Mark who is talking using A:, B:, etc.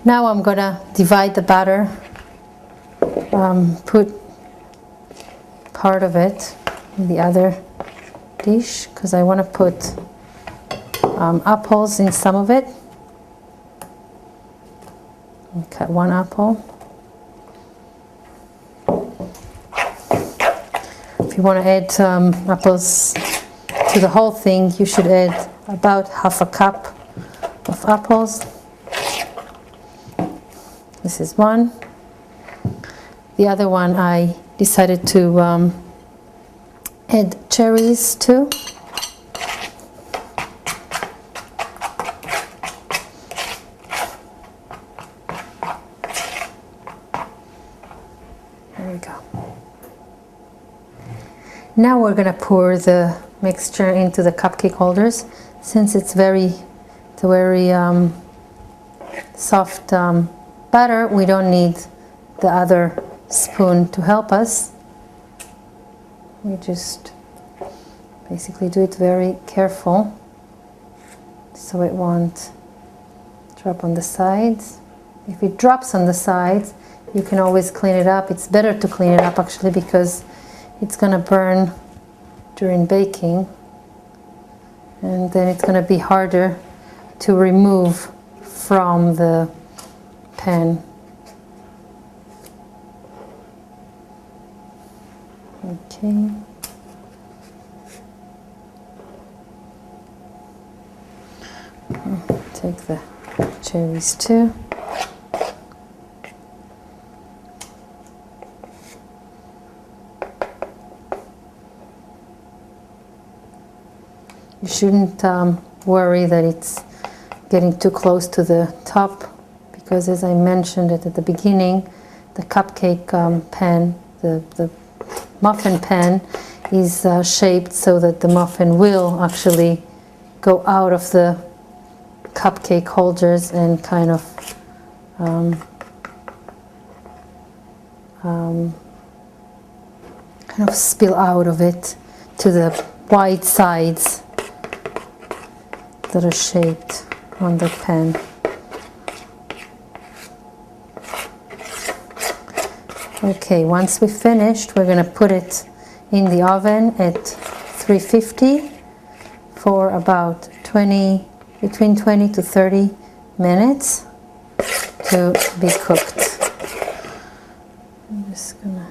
A: Now I'm gonna divide the batter, put part of it in the other dish because I want to put apples in some of it. I'll cut one apple. If you want to add apples to the whole thing, you should add about half a cup of apples. This is one. The other one I decided to add cherries to. There we go. Now we're going to pour the mixture into the cupcake holders. Since it's very soft batter, we don't need the other spoon to help us. We just basically do it very careful so it won't drop on the sides. If it drops on the sides, you can always clean it up. It's better to clean it up actually because it's going to burn during baking, and then it's going to be harder to remove from the pan. Okay. Take the cherries too. You shouldn't worry that it's getting too close to the top, because as I mentioned it at the beginning, the cupcake pan, the muffin pan is shaped so that the muffin will actually go out of the cupcake holders and kind of spill out of it to the white sides that are shaped on the pan. Okay, once we've finished, we're going to put it in the oven at 350 for about between 20 to 30 minutes to be cooked. I'm just gonna